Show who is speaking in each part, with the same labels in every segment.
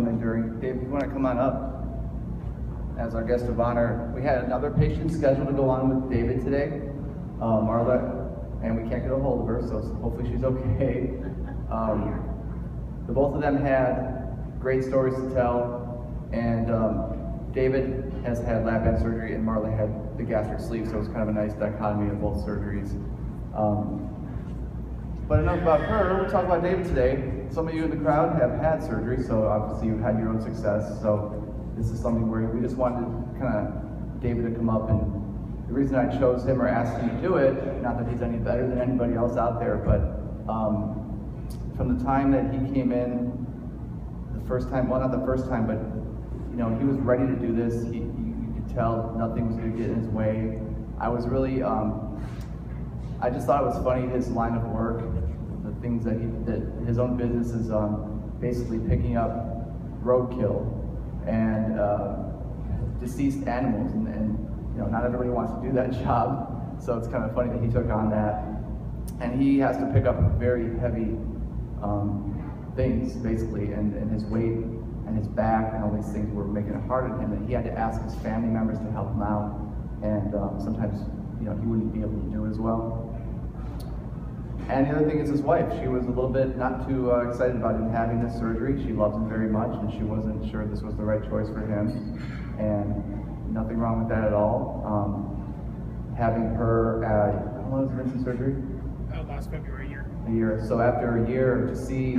Speaker 1: come in during. Dave, if you want to come on up as our guest of honor. We had another patient scheduled to go on with David today, Marla, and we can't get a hold of her, so hopefully she's okay. The both of them had great stories to tell, and David has had Lapband surgery and Marla had the gastric sleeve, so it was kind of a nice dichotomy of both surgeries. But enough about her, we'll talk about David today. Some of you in the crowd have had surgery, so obviously you've had your own success, so this is something where we just wanted kind of David to come up, and the reason I chose him or asked him to do it, not that he's any better than anybody else out there, but from the time that he came in, the first time, well not the first time, but you know, he was ready to do this. You could tell nothing was going to get in his way. I was really, I just thought it was funny, his line of work, the things that his own business is basically picking up roadkill and deceased animals, and you know, not everybody wants to do that job, so it's kind of funny that he took on that. And he has to pick up very heavy things, basically, and his weight and his back and all these things were making it hard on him, and he had to ask his family members to help him out, and sometimes, you know, he wouldn't be able to do it as well. And the other thing is his wife. She was a little bit not too excited about him having this surgery. She loves him very much, and she wasn't sure this was the right choice for him, and nothing wrong with that at all. Having her, how long was Vincent's surgery?
Speaker 2: Last February,
Speaker 1: a year. So after a year, to see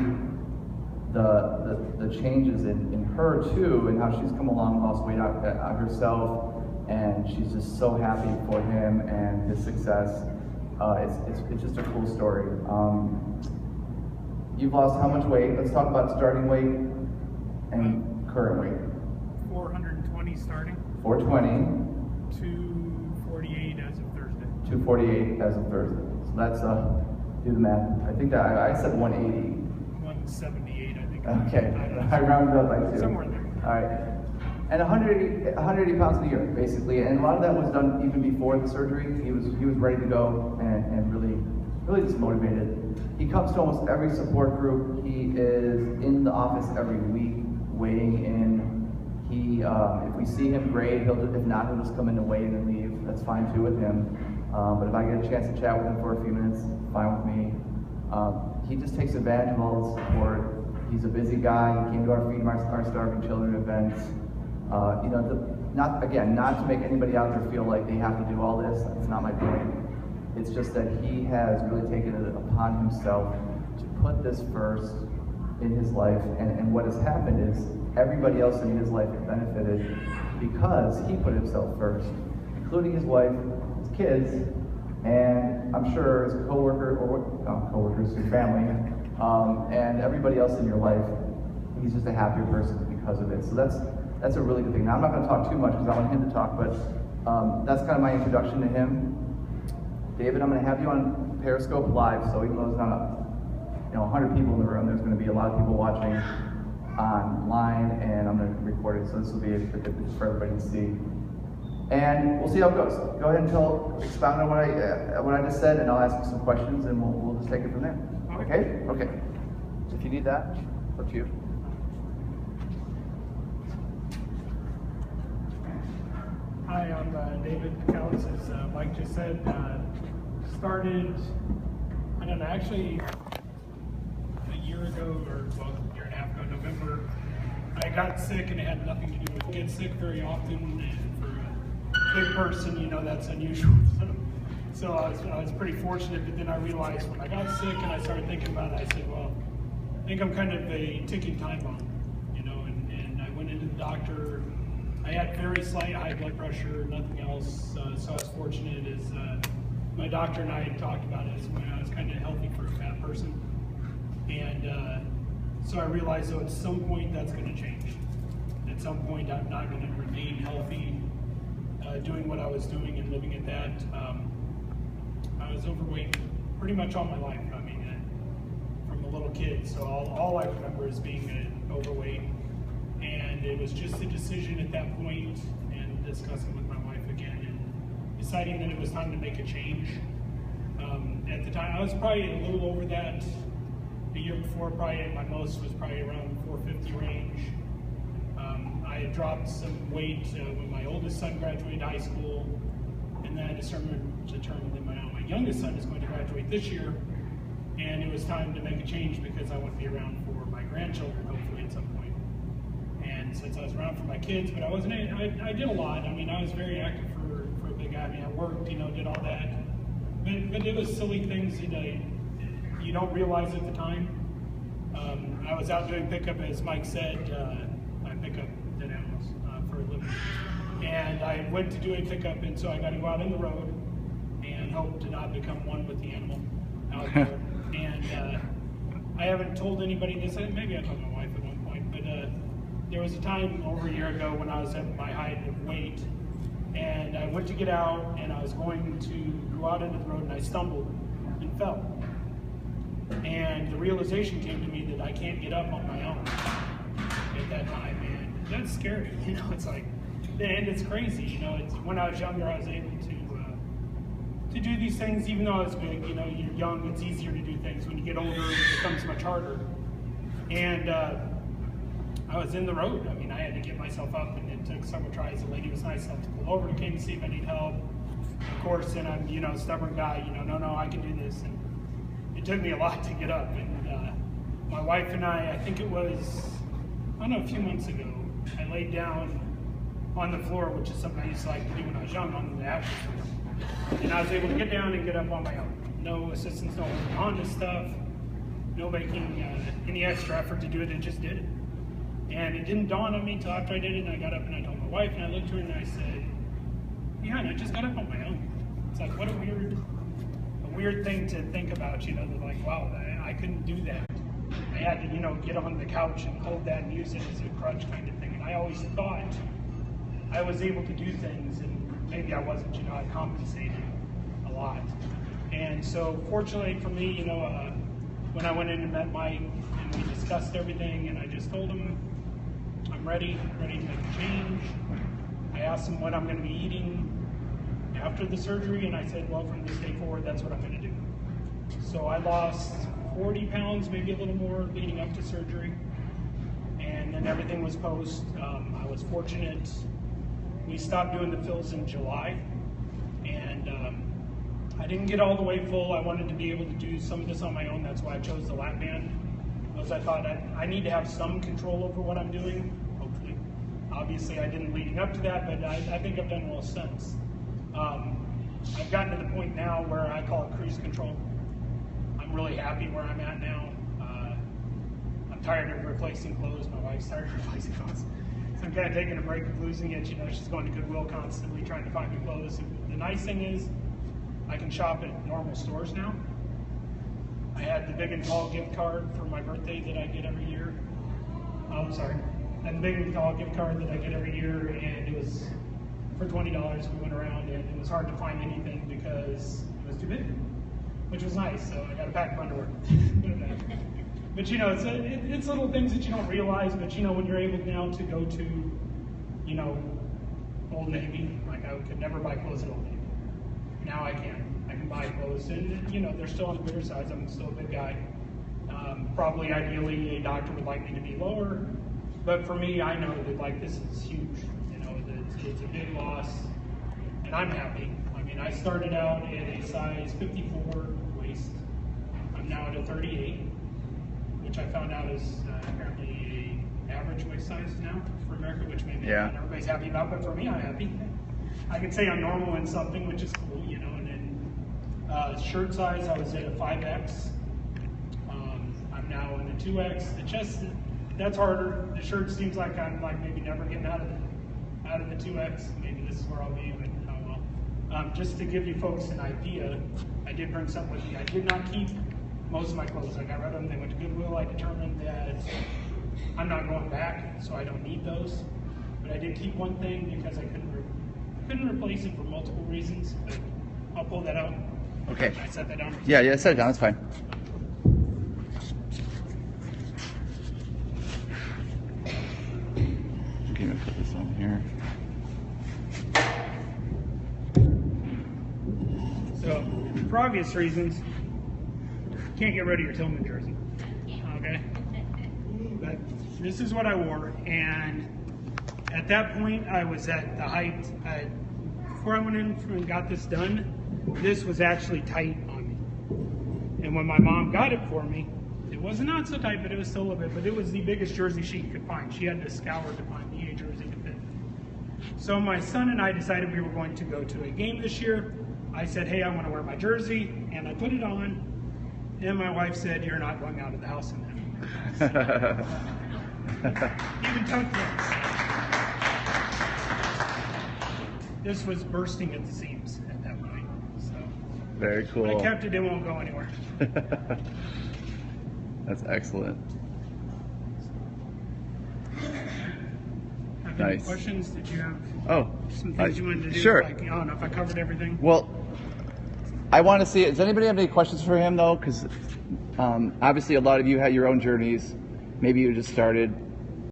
Speaker 1: the changes in her too, and how she's come along, lost weight out herself, and she's just so happy for him and his success. It's just a cool story. You've lost how much weight? Let's talk about starting weight and current weight.
Speaker 2: 420 starting.
Speaker 1: 420.
Speaker 2: 248 as of Thursday.
Speaker 1: 248 as of Thursday. So that's, do the math. I think that I said 180.
Speaker 2: 178, I think.
Speaker 1: Okay, I rounded up by 2.
Speaker 2: Somewhere in there.
Speaker 1: All right. And 180 pounds a year, basically. And a lot of that was done even before the surgery. He was ready to go and really just motivated. He comes to almost every support group. He is in the office every week, weighing in. He, if we see him, great. If not, he'll just come in to weigh in and leave. That's fine too with him. But if I get a chance to chat with him for a few minutes, fine with me. He just takes advantage of all the support. He's a busy guy. He came to our Feed Our Starving Children events. You know, not to make anybody out there feel like they have to do all this. That's not my point. It's just that he has really taken it upon himself to put this first in his life. And what has happened is everybody else in his life has benefited because he put himself first, including his wife, his kids, and I'm sure his coworkers, his family, and everybody else in your life. He's just a happier person because of it. So that's a really good thing. Now, I'm not going to talk too much because I want him to talk, but that's kind of my introduction to him. David, I'm going to have you on Periscope Live, so even though there's not 100 people in the room, there's going to be a lot of people watching online, and I'm going to record it, so this will be a good for everybody to see. And we'll see how it goes. Go ahead and expound on what I just said, and I'll ask you some questions, and we'll just take it from there. Okay? Okay. If you need that, it's up to you.
Speaker 2: Hi, I'm David Callis, as Mike just said. Started, I don't know, actually a year ago, or well, a year and a half ago, November, I got sick, and it had nothing to do with getting sick very often, and for a big person, you know, that's unusual. So I was pretty fortunate, but then I realized when I got sick and I started thinking about it, I said, well, I think I'm kind of a ticking time bomb, you know, and I went into the doctor. I had very slight high blood pressure, nothing else, so I was fortunate as my doctor and I had talked about it when I was kind of healthy for a fat person. And so I realized, though, at some point that's going to change. At some point I'm not going to remain healthy doing what I was doing and living at that. I was overweight pretty much all my life. I mean, from a little kid, so all I remember is being overweight. And it was just a decision at that point, and discussing with my wife again, and deciding that it was time to make a change. At the time, I was probably a little over that. The year before, probably my most was probably around 450 range. dropped some weight when my oldest son graduated high school, and then I determined that my youngest son is going to graduate this year, and it was time to make a change because I want to be around for my grandchildren hopefully at some point. And since I was around for my kids, but I wasn't, I did a lot. I mean, I was very active for a big guy. I mean, I worked, you know, did all that. But it was silly things that you don't realize at the time. I was out doing pickup, as Mike said. I pick up dead animals for a living. And I went to do a pickup, and so I got to go out in the road and hope to not become one with the animal out there. And I haven't told anybody this. Maybe I told my wife at one point, but there was a time over a year ago when I was at my height of weight, and I went to get out, and I was going to go out into the road, and I stumbled and fell. And the realization came to me that I can't get up on my own at that time, and that's scary. You know, it's like, and it's crazy. You know, it's when I was younger, I was able to do these things, even though I was big. You know, you're young, it's easier to do things. When you get older, it becomes much harder. And I was in the road. I mean, I had to get myself up, and it took several tries. The lady was nice enough to pull over and came to see if I need help. Of course, and I'm, you know, a stubborn guy. You know, no, I can do this. And it took me a lot to get up. And my wife and I think it was, I don't know, a few months ago, I laid down on the floor, which is something I used to like to do when I was young, on the ashes floor. And I was able to get down and get up on my own. No assistance, no holding on to stuff, no making any extra effort to do it, it just did it. And it didn't dawn on me until after I did it, and I got up and I told my wife, and I looked at her and I said, yeah, and I just got up on my own. It's like, what a weird thing to think about, you know, that like, wow, I couldn't do that. I had to, you know, get on the couch and hold that and use it as a crutch kind of thing. And I always thought I was able to do things, and maybe I wasn't, you know, I compensated a lot. And so fortunately for me, you know, when I went in and met Mike and we discussed everything, and I just told him, I'm ready to make a change. I asked him what I'm going to be eating after the surgery, and I said, well, from this day forward, that's what I'm going to do. So I lost 40 pounds, maybe a little more, leading up to surgery. And then everything was post. I was fortunate. We stopped doing the fills in July, and I didn't get all the way full. I wanted to be able to do some of this on my own. That's why I chose the Lapband, because I thought I need to have some control over what I'm doing, hopefully. Obviously, I didn't leading up to that, but I think I've done well since. I've gotten to the point now where I call it cruise control. I'm really happy where I'm at now. I'm tired of replacing clothes. My wife's tired of replacing clothes. So I'm kind of taking a break of losing it. You know, she's going to Goodwill constantly trying to find me clothes. And the nice thing is, I can shop at normal stores now. I had the Big and Tall gift card for my birthday that I get every year. I had the Big and Tall gift card that I get every year, and it was for $20. We went around, and it was hard to find anything because it was too big, which was nice. So I got a pack of underwear. But you know, it's little things that you don't realize. But you know, when you're able now to go to, you know, Old Navy, like I could never buy clothes at Old Navy. Now I can. I can buy clothes, and you know, they're still on the bigger size. I'm still a big guy. Probably, ideally, a doctor would like me to be lower, but for me, I know that like this is huge. You know, it's a big loss, and I'm happy. I mean, I started out at a size 54 waist. I'm now at a 38, which I found out is apparently a average waist size now for America, which maybe not everybody's happy about, but for me, I'm happy. I can say I'm normal in something, which is cool, you know. And then shirt size, I was at a 5X. I'm now in the 2X. The chest, that's harder. The shirt seems like I'm like maybe never getting out of the 2X. Maybe this is where I'll be, but oh well. Just to give you folks an idea, I did bring something with me. I did not keep most of my clothes. I got rid of them. They went to Goodwill. I determined that I'm not going back, so I don't need those. But I did keep one thing because I couldn't replace it for multiple reasons, but I'll pull that out.
Speaker 3: Okay.
Speaker 2: Can I set that down?
Speaker 3: Yeah, set it down, that's fine. I'm gonna put this on here.
Speaker 2: So, for obvious reasons, can't get rid of your Tillman jersey, okay? But this is what I wore, and At that point, I was at the height. Before I went in and got this done, this was actually tight on me. And when my mom got it for me, it was not so tight, but it was still a little bit. But it was the biggest jersey she could find. She had to scour to find me a jersey to fit. So my son and I decided we were going to go to a game this year. I said, hey, I want to wear my jersey, and I put it on. And my wife said, you're not going out of the house in that. Even took this. This was bursting at the seams at that point. So
Speaker 3: Very cool.
Speaker 2: I kept it, it won't go anywhere.
Speaker 3: That's excellent.
Speaker 2: Have
Speaker 3: Nice.
Speaker 2: any questions? Did you have some
Speaker 3: Oh,
Speaker 2: things you wanted to do?
Speaker 3: sure.
Speaker 2: Like, I don't know if I covered everything.
Speaker 3: Well, I want to see, does anybody have any questions for him though? Because obviously a lot of you had your own journeys. Maybe you just started.